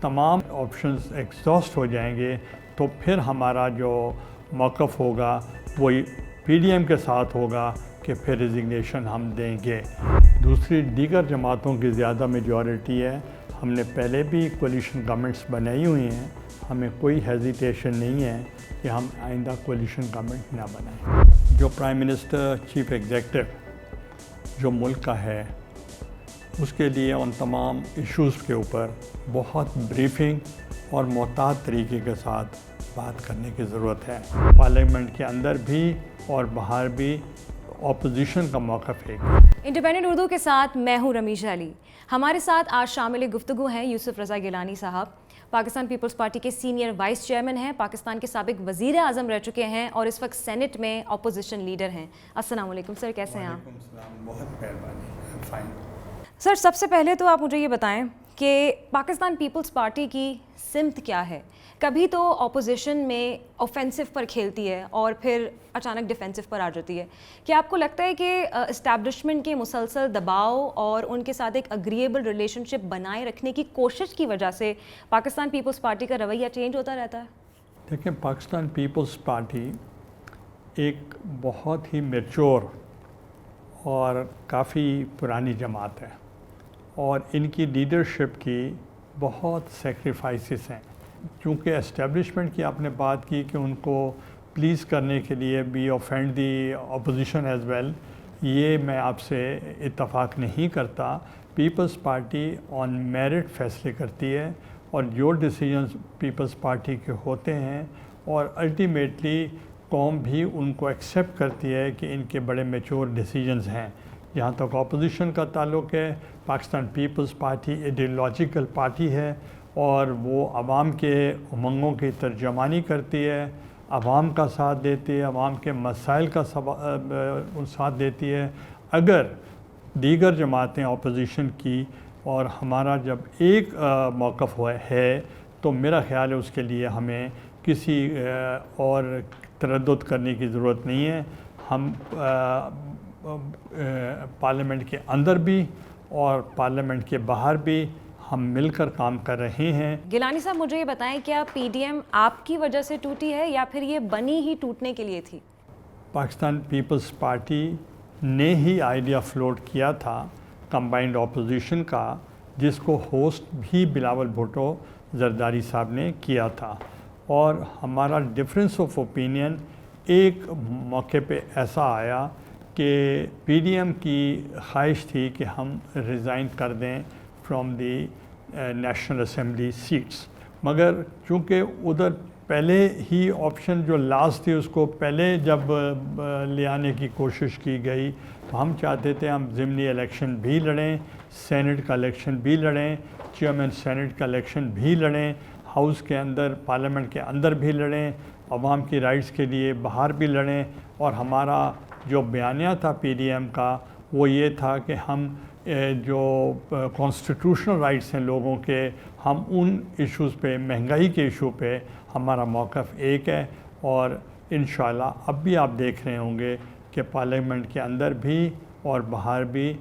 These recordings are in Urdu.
تمام آپشنز ایگزاسٹ ہو جائیں گے تو پھر ہمارا جو موقف ہوگا وہ پی ڈی ایم کے ساتھ ہوگا کہ پھر ریزگنیشن ہم دیں گے. دوسری دیگر جماعتوں کی زیادہ میجورٹی ہے. ہم نے پہلے بھی کولیشن گورنمنٹس بنائی ہوئی ہیں. ہمیں کوئی ہیزیٹیشن نہیں ہے کہ ہم آئندہ کولیشن گورنمنٹ نہ بنائیں. جو پرائم منسٹر چیف ایگزیکٹو جو ملک کا ہے اس کے لیے ان تمام ایشوز کے اوپر بہت بریفنگ اور محتاط طریقے کے ساتھ بات کرنے کی ضرورت ہے. پارلیمنٹ کے اندر بھی اور باہر بھی اپوزیشن کا موقف ہے. انڈیپینڈنٹ اردو کے ساتھ میں ہوں رمیشہ علی. ہمارے ساتھ آج شامل گفتگو ہیں یوسف رضا گیلانی صاحب. پاکستان پیپلز پارٹی کے سینئر وائس چیئرمین ہیں, پاکستان کے سابق وزیر اعظم رہ چکے ہیں اور اس وقت سینٹ میں اپوزیشن لیڈر ہیں. السلام علیکم سر, کیسے ہیں آپ؟ وعلیکم السلام, بہت مہربانی. فائن. سر, سب سے پہلے تو آپ مجھے یہ بتائیں کہ پاکستان پیپلز پارٹی کی سمت کیا ہے؟ کبھی تو اپوزیشن میں اوفینسو پر کھیلتی ہے اور پھر اچانک ڈیفینسو پر آ جاتی ہے. کیا آپ کو لگتا ہے کہ اسٹیبلشمنٹ کے مسلسل دباؤ اور ان کے ساتھ ایک اگریبل ریلیشن شپ بنائے رکھنے کی کوشش کی وجہ سے پاکستان پیپلز پارٹی کا رویہ چینج ہوتا رہتا ہے؟ دیکھیں, پاکستان پیپلز پارٹی ایک بہت ہی میچور اور کافی پرانی جماعت ہے اور ان کی لیڈرشپ کی بہت سیکریفائسز ہیں. چونکہ اسٹیبلشمنٹ کی آپ نے بات کی کہ ان کو پلیز کرنے کے لیے بھی اوفینڈ دی اپوزیشن ایز ویل, یہ میں آپ سے اتفاق نہیں کرتا. پیپلز پارٹی آن میرٹ فیصلے کرتی ہے اور جو ڈیسیجنز پیپلز پارٹی کے ہوتے ہیں اور الٹیمیٹلی قوم بھی ان کو ایکسیپٹ کرتی ہے کہ ان کے بڑے میچور ڈیسیجنز ہیں. جہاں تک اپوزیشن کا تعلق ہے, Pakistan Peoples Party ideological party ہے اور وہ عوام کے امنگوں کی ترجمانی کرتی ہے, عوام کا ساتھ دیتی ہے, عوام کے مسائل کا ساتھ دیتی ہے. اگر دیگر جماعتیں اپوزیشن کی اور ہمارا جب ایک موقف ہے تو میرا خیال ہے اس کے لیے ہمیں کسی اور تردد کرنے کی ضرورت نہیں ہے. ہم پارلیمنٹ کے اندر بھی اور پارلیمنٹ کے باہر بھی ہم مل کر کام کر رہے ہیں. گیلانی صاحب, مجھے یہ بتائیں کیا پی ڈی ایم آپ کی وجہ سے ٹوٹی ہے یا پھر یہ بنی ہی ٹوٹنے کے لیے تھی؟ پاکستان پیپلز پارٹی نے ہی آئیڈیا فلوٹ کیا تھا کمبائنڈ اپوزیشن کا, جس کو ہوسٹ بھی بلاول بھٹو زرداری صاحب نے کیا تھا. اور ہمارا ڈفرینس آف اوپینین ایک موقع پہ ایسا آیا کہ پی ڈی ایم کی خواہش تھی کہ ہم ریزائن کر دیں from the National Assembly seats, مگر چونکہ ادھر پہلے ہی آپشن جو لاسٹ تھی اس کو پہلے جب لے آنے کی کوشش کی گئی تو ہم چاہتے تھے ہم ضمنی الیکشن بھی لڑیں, سینٹ کا الیکشن بھی لڑیں, چیئرمین سینٹ کا الیکشن بھی لڑیں, ہاؤس کے اندر پارلیمنٹ کے اندر بھی لڑیں, عوام کی رائٹس کے لیے باہر بھی لڑیں. اور ہمارا جو بیانیہ تھا پی ڈی ایم کا وہ یہ تھا کہ ہم جو کانسٹیٹیوشنل رائٹس ہیں لوگوں کے, ہم ان ایشوز پہ, مہنگائی کے ایشو پہ ہمارا موقف ایک ہے. اور انشاءاللہ اب بھی آپ دیکھ رہے ہوں گے کہ پارلیمنٹ کے اندر بھی اور باہر بھی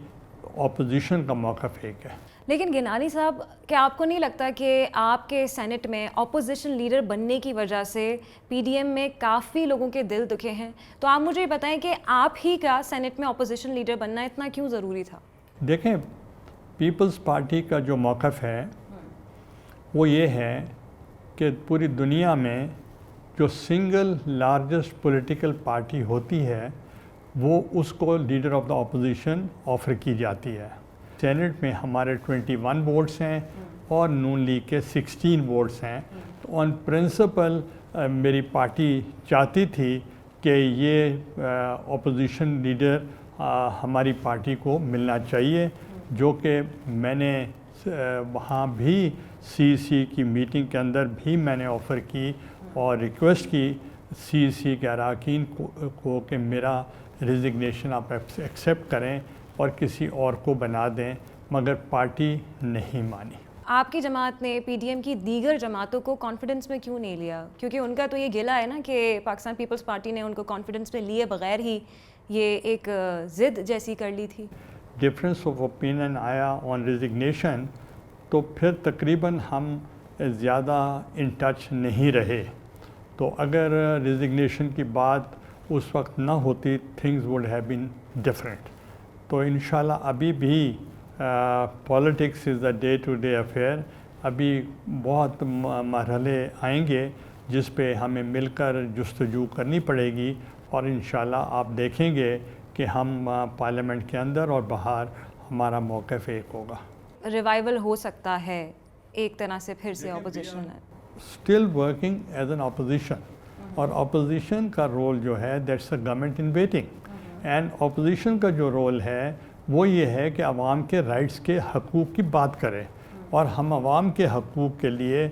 اپوزیشن کا موقف ایک ہے. لیکن گیلانی صاحب, کیا آپ کو نہیں لگتا کہ آپ کے سینٹ میں اپوزیشن لیڈر بننے کی وجہ سے پی ڈی ایم میں کافی لوگوں کے دل دکھے ہیں؟ تو آپ مجھے بتائیں کہ آپ ہی کا سینٹ میں اپوزیشن لیڈر بننا اتنا کیوں ضروری تھا؟ دیکھیں, پیپلز پارٹی کا جو موقف ہے وہ یہ ہے کہ پوری دنیا میں جو سنگل لارجسٹ پولیٹیکل پارٹی ہوتی ہے وہ اس کو leader of the opposition offer کی جاتی ہے. سینٹ میں ہمارے 21 ووٹس ہیں اور نون لیگ کے 16 ووٹس ہیں. تو آن پرنسپل میری پارٹی چاہتی تھی کہ یہ اپوزیشن لیڈر ہماری پارٹی کو ملنا چاہیے, جو کہ میں نے وہاں بھی سی کی میٹنگ کے اندر بھی میں نے آفر کی اور ریکویسٹ کی سی کے اراکین کو کہ میرا ریزگنیشن آپ ایکسیپٹ کریں اور کسی اور کو بنا دیں, مگر پارٹی نہیں مانی. آپ کی جماعت نے پی ڈی ایم کی دیگر جماعتوں کو کانفیڈنس میں کیوں نہیں لیا؟ کیونکہ ان کا تو یہ گلہ ہے نا کہ پاکستان پیپلز پارٹی نے ان کو کانفیڈنس میں لیے بغیر ہی یہ ایک ضد جیسی کر لی تھی. ڈفرینس آف اوپینین آیا آن ریزگنیشن تو پھر تقریباً ہم زیادہ ان ٹچ نہیں رہے. تو اگر ریزگنیشن کی بات اس وقت نہ ہوتی, things would have been different. تو انشاءاللہ ابھی بھی politics is a day to day affair. ابھی بہت مرحلے آئیں گے جس پہ ہمیں مل کر جستجو کرنی پڑے گی, اور انشاءاللہ آپ دیکھیں گے کہ ہم پارلیمنٹ کے اندر اور باہر ہمارا موقف ایک ہوگا. ریوائول ہو سکتا ہے ایک طرح سے پھر سے اپوزیشن ہے. Still working as an opposition, اور اپوزیشن کا رول جو ہے that's a government in waiting. And opposition کا جو رول ہے وہ یہ ہے کہ عوام کے رائٹس کے حقوق کی بات کرے, اور ہم عوام کے حقوق کے لیے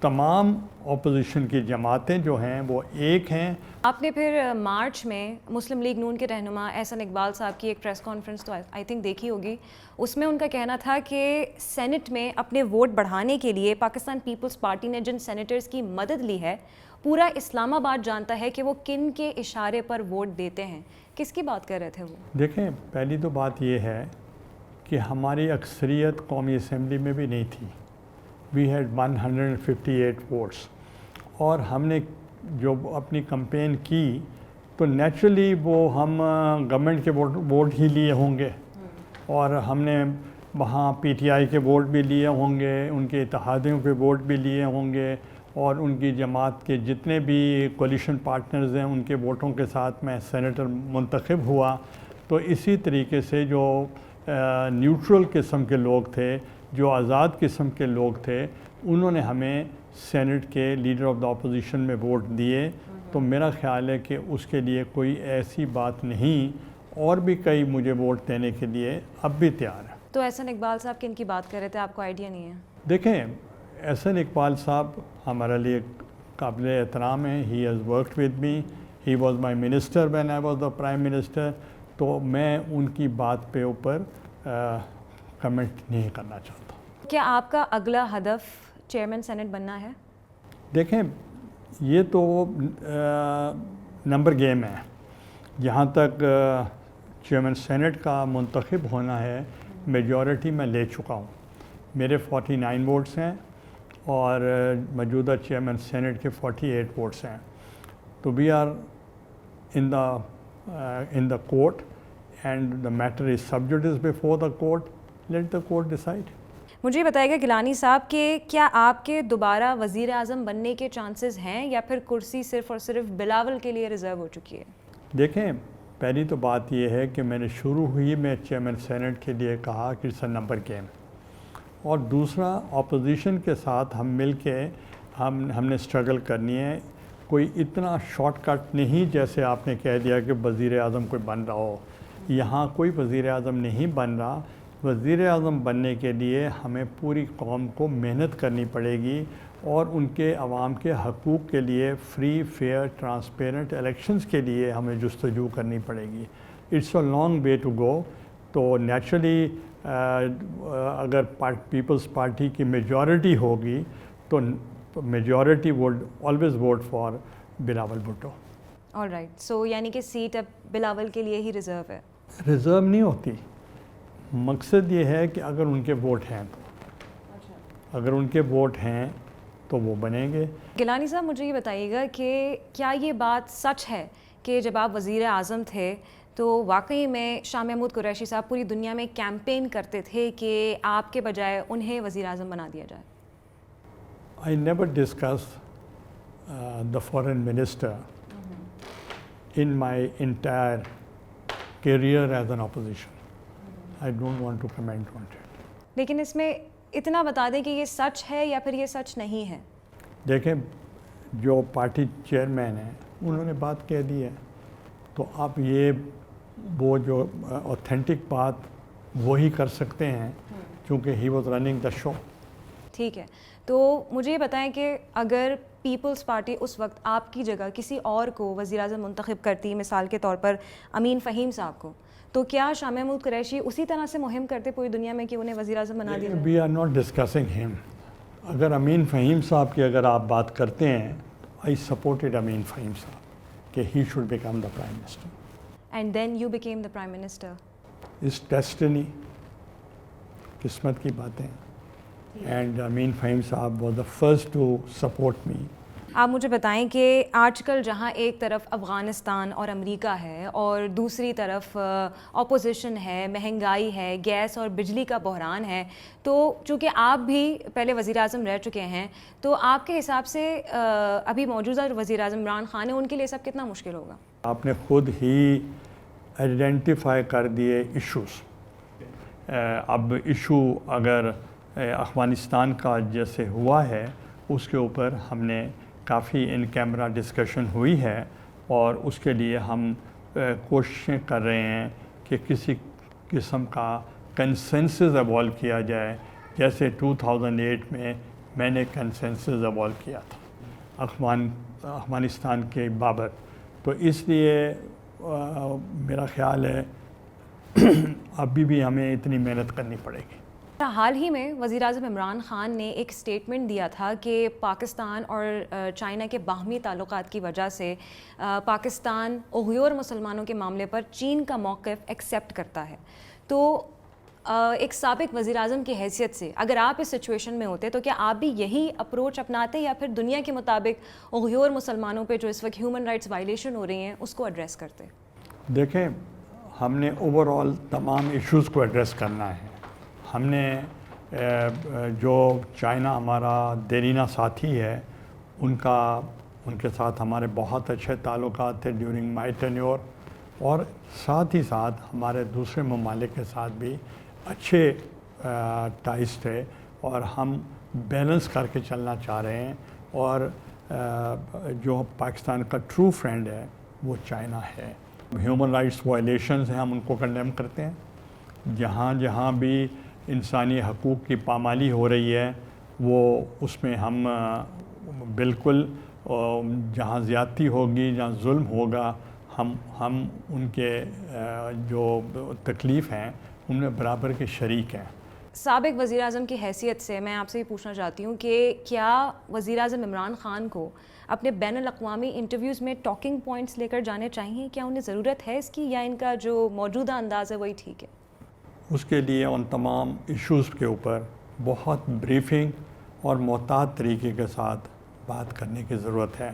تمام اپوزیشن کی جماعتیں جو ہیں وہ ایک ہیں. آپ نے پھر مارچ میں مسلم لیگ نون کے رہنما احسن اقبال صاحب کی ایک پریس کانفرنس تو آئی تھنک دیکھی ہوگی. اس میں ان کا کہنا تھا کہ سینٹ میں اپنے ووٹ بڑھانے کے لیے پاکستان پیپلز پارٹی نے جن سینیٹرز کی مدد لی ہے, پورا اسلام آباد جانتا ہے کہ وہ کن کے اشارے پر ووٹ دیتے ہیں. کس کی بات کر رہے تھے وہ؟ دیکھیں, پہلی تو بات یہ ہے کہ ہماری اکثریت قومی اسمبلی میں بھی نہیں تھی. وی ہیڈ 158 ووٹس, اور ہم نے جو اپنی کمپین کی تو نیچرلی وہ ہم گورنمنٹ کے ووٹ ہی لیے ہوں گے, اور ہم نے وہاں پی ٹی آئی کے ووٹ بھی لیے ہوں گے, ان کے اتحادیوں کے ووٹ بھی لیے ہوں گے, اور ان کی جماعت کے جتنے بھی کولیشن پارٹنرز ہیں ان کے ووٹوں کے ساتھ میں سینیٹر منتخب ہوا. تو اسی طریقے سے جو نیوٹرل قسم کے لوگ تھے, جو آزاد قسم کے لوگ تھے, انہوں نے ہمیں سینٹ کے لیڈر آف دا اپوزیشن میں ووٹ دیے. تو میرا خیال ہے کہ اس کے لیے کوئی ایسی بات نہیں, اور بھی کئی مجھے ووٹ دینے کے لیے اب بھی تیار ہیں. تو احسن اقبال صاحب کن کی بات کر رہے تھے, آپ کو آئیڈیا نہیں ہے؟ دیکھیں, احسن اقبال صاحب ہمارے لیے قابل احترام ہیں. He has worked with me, he was my minister when I was the prime minister. تو میں ان کی بات پہ اوپر کمنٹ نہیں کرنا چاہتا. کیا آپ کا اگلا ہدف چیئرمین سینٹ بننا ہے؟ دیکھیں, یہ تو نمبر گیم ہے. جہاں تک چیئرمین سینٹ کا منتخب ہونا ہے, میجورٹی میں لے چکا ہوں. میرے 49 ووٹس ہیں, اور موجودہ چیئرمین سینٹ کے 48 ووٹس ہیں. تو we are in the court, and the matter is sub judice before the court. Let the court decide. مجھے یہ بتائے گا گیلانی صاحب کہ کیا آپ کے دوبارہ وزیر اعظم بننے کے چانسز ہیں, یا پھر کرسی صرف اور صرف بلاول کے لیے ریزرو ہو چکی ہے؟ دیکھیں, پہلی تو بات یہ ہے کہ میں نے شروع ہوئی میں چیئرمین سینٹ کے لیے کہا کہ اٹس اے نمبر گیم, اور دوسرا اپوزیشن کے ساتھ ہم مل کے ہم نے اسٹرگل کرنی ہے. کوئی اتنا شارٹ کٹ نہیں جیسے آپ نے کہہ دیا کہ وزیر اعظم کوئی بن رہا ہو. یہاں کوئی وزیر اعظم نہیں بن رہا. وزیر اعظم بننے کے لیے ہمیں پوری قوم کو محنت کرنی پڑے گی, اور ان کے عوام کے حقوق کے لیے فری, فیئر, ٹرانسپیرنٹ الیکشنز کے لیے ہمیں جستجو کرنی پڑے گی. It's a long way to go. تو نیچرلی اگر پیپلز پارٹی کی میجورٹی ہوگی تو majority would always vote for Bilawal Bhutto. All right, so یعنی کہ سیٹ اب بلاول کے لیے ہی ریزرو ہے؟ ریزرو نہیں ہوتی. مقصد یہ ہے کہ اگر ان کے ووٹ ہیں تو, اگر ان کے ووٹ ہیں تو وہ بنیں گے. گیلانی صاحب مجھے یہ بتائیے گا کہ کیا یہ بات سچ ہے کہ جب آپ وزیر اعظم تھے تو واقعی میں شاہ محمود قریشی صاحب پوری دنیا میں کیمپین کرتے تھے کہ آپ کے بجائے انہیں وزیر اعظم بنا دیا جائے؟ I never discuss the foreign minister in my entire career as an opposition. I don't want to comment on it. لیکن اس میں اتنا بتا دیں کہ یہ سچ ہے یا پھر یہ سچ نہیں ہے. دیکھیں, جو پارٹی چیئرمین ہیں انہوں نے بات کہہ دی ہے, تو آپ یہ وہ جو اوتھینٹک بات وہی کر سکتے ہیں کیونکہ ہی واز رننگ دا شو. ٹھیک ہے, تو مجھے یہ بتائیں کہ اگر پیپلز پارٹی اس وقت آپ کی جگہ کسی اور کو وزیر اعظم منتخب کرتی, مثال کے طور پر امین فہیم صاحب کو, تو کیا شاہ محمود قریشی اسی طرح سے مہم کرتے پوری دنیا میں کہ انہیں وزیر اعظم بنا دیا جائے؟ وی آر ناٹ ڈسکسنگ ہم. اگر امین فہیم صاحب کی اگر آپ بات کرتے ہیں, آئی سپورٹڈ امین فہیم صاحب کہ he should become the prime minister. And then you became the prime minister. اس ڈیسٹنی, قسمت کی باتیں. and Ameen Fahim Saab was the first to support me. آپ مجھے بتائیں کہ آج کل جہاں ایک طرف افغانستان اور امریکہ ہے اور دوسری طرف اپوزیشن ہے، مہنگائی ہے، گیس اور بجلی کا بحران ہے، تو چونکہ آپ بھی پہلے وزیر اعظم رہ چکے ہیں، تو آپ کے حساب سے ابھی موجودہ وزیر اعظم عمران خان ہیں، ان کے لیے سب کتنا مشکل ہوگا؟ آپ نے خود ہی آئیڈینٹیفائی کر دیے ایشوز. اب ایشو اگر افغانستان کا جیسے ہوا ہے، اس کے اوپر ہم نے کافی ان کیمرہ ڈسکشن ہوئی ہے، اور اس کے لیے ہم کوششیں کر رہے ہیں کہ کسی قسم کا کنسنسس ایوالو کیا جائے، جیسے 2008 میں نے کنسنسس ایوالو کیا تھا افغانستان کے بابت. تو اس لیے میرا خیال ہے ابھی بھی ہمیں اتنی محنت کرنی پڑے گی. حال ہی میں وزیر اعظم عمران خان نے ایک سٹیٹمنٹ دیا تھا کہ پاکستان اور چائنا کے باہمی تعلقات کی وجہ سے پاکستان اوغیور مسلمانوں کے معاملے پر چین کا موقف ایکسیپٹ کرتا ہے. تو ایک سابق وزیر اعظم کی حیثیت سے اگر آپ اس سچویشن میں ہوتے تو کیا آپ بھی یہی اپروچ اپناتے، یا پھر دنیا کے مطابق اوغیور مسلمانوں پہ جو اس وقت ہیومن رائٹس وائلیشن ہو رہی ہیں اس کو ایڈریس کرتے؟ دیکھیں، ہم نے اوور آل تمام ایشوز کو ایڈریس کرنا ہے. ہم نے جو چائنا ہمارا دیرینہ ساتھی ہے، ان کے ساتھ ہمارے بہت اچھے تعلقات تھے ڈیورنگ مائی ٹینیور، اور ساتھ ہی ساتھ ہمارے دوسرے ممالک کے ساتھ بھی اچھے ٹائز تھے، اور ہم بیلنس کر کے چلنا چاہ رہے ہیں. اور جو پاکستان کا ٹرو فرینڈ ہے وہ چائنا ہے. ہیومن رائٹس وائلیشنز ہیں، ہم ان کو کنڈیم کرتے ہیں. جہاں جہاں بھی انسانی حقوق کی پامالی ہو رہی ہے، وہ اس میں ہم بالکل، جہاں زیادتی ہوگی، جہاں ظلم ہوگا، ہم ان کے جو تکلیف ہیں ان میں برابر کے شریک ہیں. سابق وزیر اعظم کی حیثیت سے میں آپ سے یہ پوچھنا چاہتی ہوں کہ کیا وزیر اعظم عمران خان کو اپنے بین الاقوامی انٹرویوز میں ٹاکنگ پوائنٹس لے کر جانے چاہیے؟ کیا انہیں ضرورت ہے اس کی، یا ان کا جو موجودہ انداز ہے وہی ٹھیک ہے؟ اس کے لیے ان تمام ایشوز کے اوپر بہت بریفنگ اور محتاط طریقے کے ساتھ بات کرنے کی ضرورت ہے.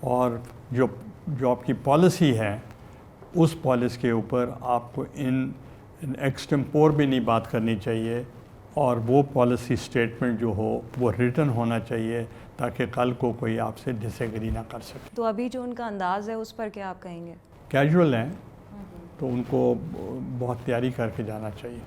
اور جو آپ کی پالیسی ہے، اس پالیسی کے اوپر آپ کو ان ایکسٹمپور بھی نہیں بات کرنی چاہیے، اور وہ پالیسی سٹیٹمنٹ جو ہو وہ ریٹن ہونا چاہیے، تاکہ کل کو کوئی آپ سے ڈس ایگری نہ کر سکے. تو ابھی جو ان کا انداز ہے اس پر کیا آپ کہیں گے؟ کیجول ہیں، تو ان کو بہت تیاری کر کے جانا چاہیے.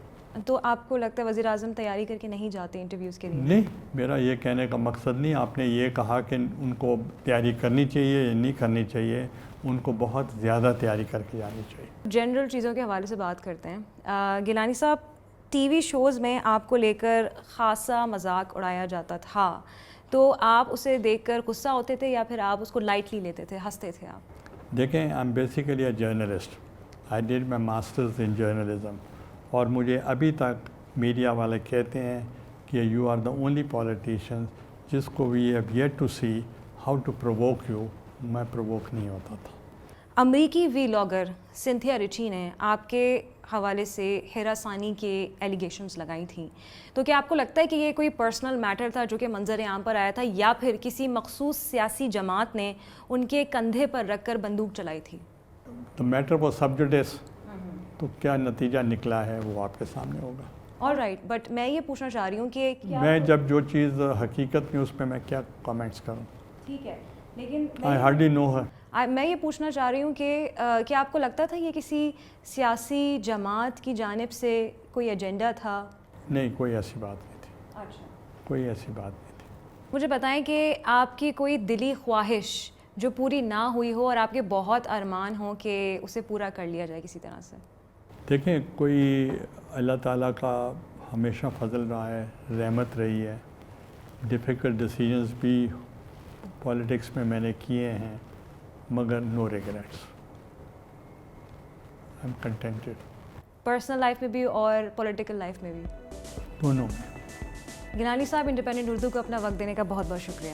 تو آپ کو لگتا ہے وزیر اعظم تیاری کر کے نہیں جاتے انٹرویوز کے لیے؟ نہیں، میرا یہ کہنے کا مقصد نہیں. آپ نے یہ کہا کہ ان کو تیاری کرنی چاہیے یا نہیں کرنی چاہیے، ان کو بہت زیادہ تیاری کر کے جانی چاہیے. جنرل چیزوں کے حوالے سے بات کرتے ہیں. گیلانی صاحب، ٹی وی شوز میں آپ کو لے کر خاصا مذاق اڑایا جاتا تھا، تو آپ اسے دیکھ کر غصہ ہوتے تھے یا پھر آپ اس کو لائٹلی لیتے تھے، ہنستے تھے آپ؟ دیکھیں، I am basically a journalist. I did my masters in journalism, اور مجھے ابھی تک میڈیا والے کہتے ہیں کہ you are the only politician جس کو we have yet to see how to provoke you. میں پرووک نہیں ہوتا تھا. امریکی ویلاگر سنتھیا رچی نے آپ کے حوالے سے ہراسانی کے ایلیگیشنز لگائی تھیں، تو کیا آپ کو لگتا ہے کہ یہ کوئی پرسنل میٹر تھا جو کہ منظر عام پر آیا تھا، یا پھر کسی مخصوص سیاسی جماعت نے ان کے کندھے پر رکھ کر بندوق چلائی تھی؟ تو میٹر وہ سب جوڈیس، تو کیا نتیجہ نکلا ہے وہ آپ کے سامنے ہوگا. آل رائٹ، بٹ میں یہ پوچھنا چاہ رہی ہوں کہ میں جب جو چیز حقیقت میں، اس پہ میں کیا کامنٹس کروں. ٹھیک ہے، لیکن آئی ہارڈلی نو ہر. میں یہ پوچھنا چاہ رہی ہوں کہ کیا آپ کو لگتا تھا یہ کسی سیاسی جماعت کی جانب سے کوئی ایجنڈا تھا؟ نہیں، کوئی ایسی بات نہیں تھی. اچھا، کوئی ایسی بات نہیں تھی. مجھے بتائیں کہ آپ کی کوئی دلی خواہش جو پوری نہ ہوئی ہو اور آپ کے بہت ارمان ہوں کہ اسے پورا کر لیا جائے کسی طرح سے. دیکھیں، کوئی اللہ تعالیٰ کا ہمیشہ فضل رہا ہے، رحمت رہی ہے. ڈیفیکلٹ ڈیسیجنز بھی پولیٹکس میں نے کیے ہیں، مگر no regrets. I am contented. Personal life میں بھی اور پولیٹیکل لائف میں بھی؟ دونوں. گیلانی صاحب، انڈیپینڈنٹ اردو کو اپنا وقت دینے کا بہت بہت شکریہ.